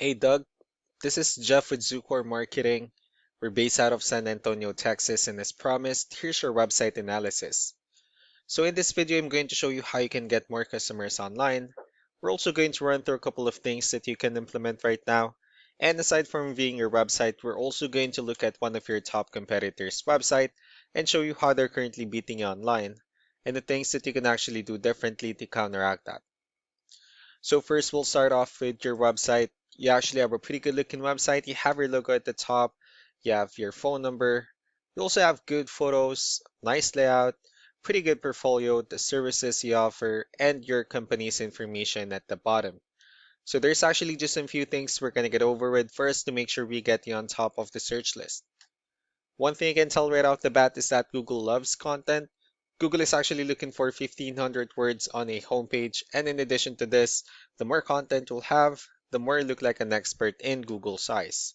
Hey Doug, this is Jeff with Zucor Marketing. We're based out of San Antonio, Texas, and as promised, here's your website analysis. So in this video, I'm going to show you how you can get more customers online. We're also going to run through a couple of things that you can implement right now. And aside from reviewing your website, we're also going to look at one of your top competitors' website and show you how they're currently beating you online and the things that you can actually do differently to counteract that. So first, we'll start off with your website. You actually have a pretty good looking website. You have your logo at the top. You have your phone number. You also have good photos, nice layout, pretty good portfolio, the services you offer, and your company's information at the bottom. So there's actually just a few things we're going to get over with first to make sure we get you on top of the search list. One thing I can tell right off the bat is that Google loves content. Google is actually looking for 1500 words on a homepage, and in addition to this, the more content you'll have, the more you look like an expert in Google size.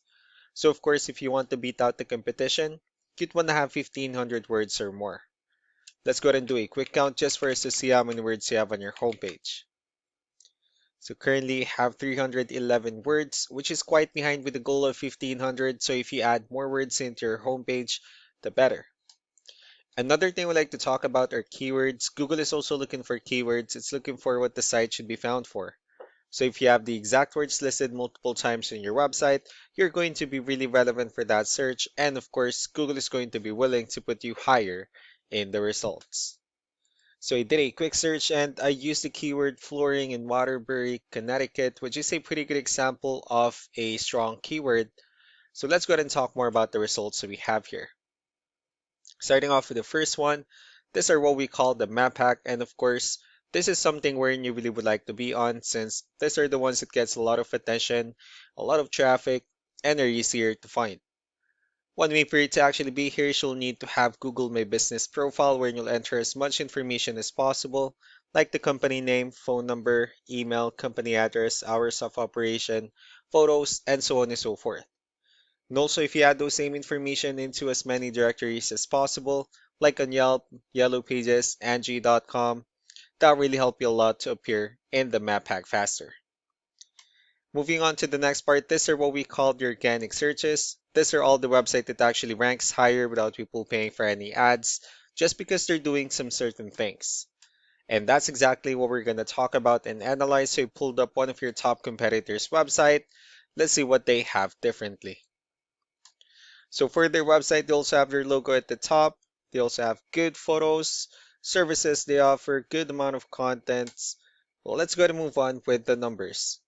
So of course, if you want to beat out the competition, you'd want to have 1500 words or more. Let's go ahead and do a quick count just for us to see how many words you have on your homepage. So currently you have 311 words, which is quite behind with the goal of 1500. So if you add more words into your homepage, the better. Another thing we like to talk about are keywords. Google is also looking for keywords. It's looking for what the site should be found for. So if you have the exact words listed multiple times in your website, you're going to be really relevant for that search. And of course, Google is going to be willing to put you higher in the results. So I did a quick search and I used the keyword flooring in Waterbury, Connecticut, which is a pretty good example of a strong keyword. So let's go ahead and talk more about the results that we have here. Starting off with the first one, these are what we call the map hack, and of course, this is something where you really would like to be on since these are the ones that gets a lot of attention, a lot of traffic, and are easier to find. One way for you to actually be here is you'll need to have Google My Business profile where you'll enter as much information as possible, like the company name, phone number, email, company address, hours of operation, photos, and so on and so forth. And also, if you add those same information into as many directories as possible, like on Yelp, Yellow Pages, Angie.com, that'll really help you a lot to appear in the map hack faster. Moving on to the next part, these are what we call the organic searches. These are all the website that actually ranks higher without people paying for any ads, just because they're doing some certain things. And that's exactly what we're going to talk about and analyze. So I pulled up one of your top competitors' website. Let's see what they have differently. So for their website, they also have their logo at the top. They also have good photos, services they offer, good amount of contents. Well, let's go to move on with the numbers.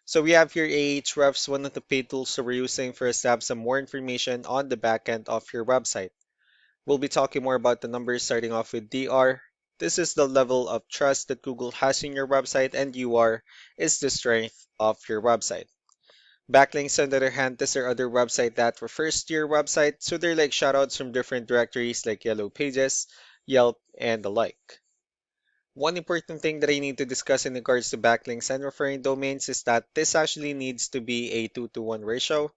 So we have here Ahrefs, one of the paid tools that we're using for us to have some more information on the backend of your website. We'll be talking more about the numbers starting off with DR. This is the level of trust that Google has in your website, and UR is the strength of your website. Backlinks, on the other hand, these are other websites that refers to your website, so they're like shoutouts from different directories like Yellow Pages, Yelp, and the like. One important thing that I need to discuss in regards to backlinks and referring domains is that this actually needs to be a 2-to-1 ratio.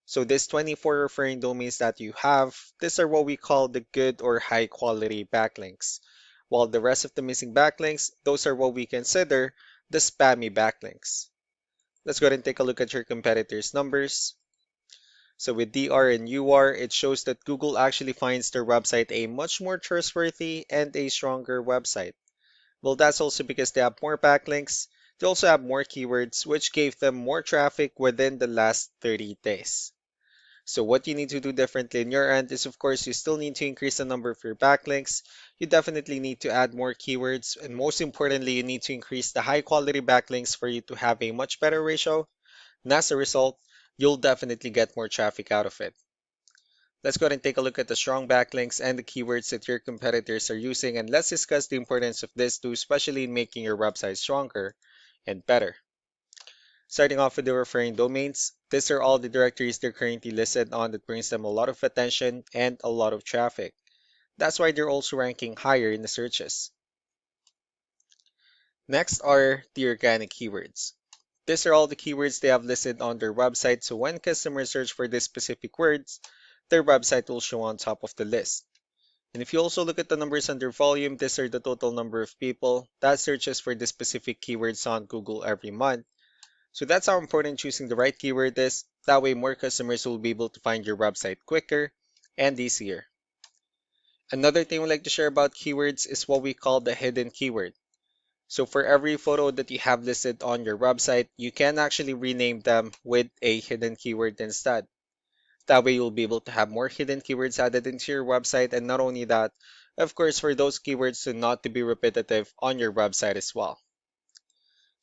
So these 24 referring domains that you have, these are what we call the good or high quality backlinks. While the rest of the missing backlinks, those are what we consider the spammy backlinks. Let's go ahead and take a look at your competitors' numbers. So with DR and UR, it shows that Google actually finds their website a much more trustworthy and a stronger website. Well, that's also because they have more backlinks. They also have more keywords, which gave them more traffic within the last 30 days. So what you need to do differently in your end is, of course, you still need to increase the number of your backlinks. You definitely need to add more keywords. And most importantly, you need to increase the high quality backlinks for you to have a much better ratio. And as a result, you'll definitely get more traffic out of it. Let's go ahead and take a look at the strong backlinks and the keywords that your competitors are using, and let's discuss the importance of this too, especially in making your website stronger and better. Starting off with the referring domains, these are all the directories they're currently listed on that brings them a lot of attention and a lot of traffic. That's why they're also ranking higher in the searches. Next are the organic keywords. These are all the keywords they have listed on their website, so when customers search for these specific words, their website will show on top of the list. And if you also look at the numbers under volume, these are the total number of people that searches for the specific keywords on Google every month. So that's how important choosing the right keyword is. That way more customers will be able to find your website quicker and easier. Another thing we like to share about keywords is what we call the hidden keyword. So for every photo that you have listed on your website, you can actually rename them with a hidden keyword instead. That way you'll be able to have more hidden keywords added into your website, and not only that, of course, for those keywords to not to be repetitive on your website as well.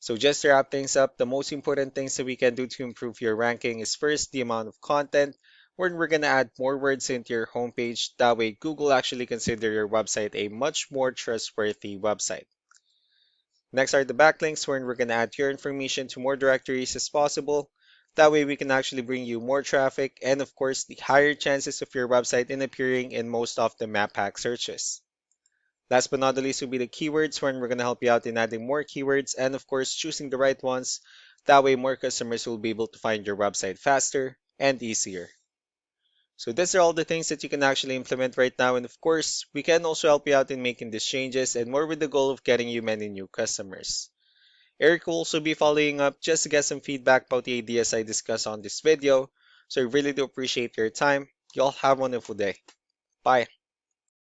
So just to wrap things up, the most important things that we can do to improve your ranking is first the amount of content, where we're going to add more words into your homepage. That way Google actually consider your website a much more trustworthy website. Next are the backlinks, where we're going to add your information to more directories as possible. That way we can actually bring you more traffic and of course the higher chances of your website in appearing in most of the map hack searches. Last but not the least will be the keywords, where we're going to help you out in adding more keywords and of course choosing the right ones. That way more customers will be able to find your website faster and easier. So these are all the things that you can actually implement right now, and of course we can also help you out in making these changes and more with the goal of getting you many new customers. Eric will also be following up just to get some feedback about the ideas I discussed on this video. So I really do appreciate your time. Y'all have a wonderful day. Bye.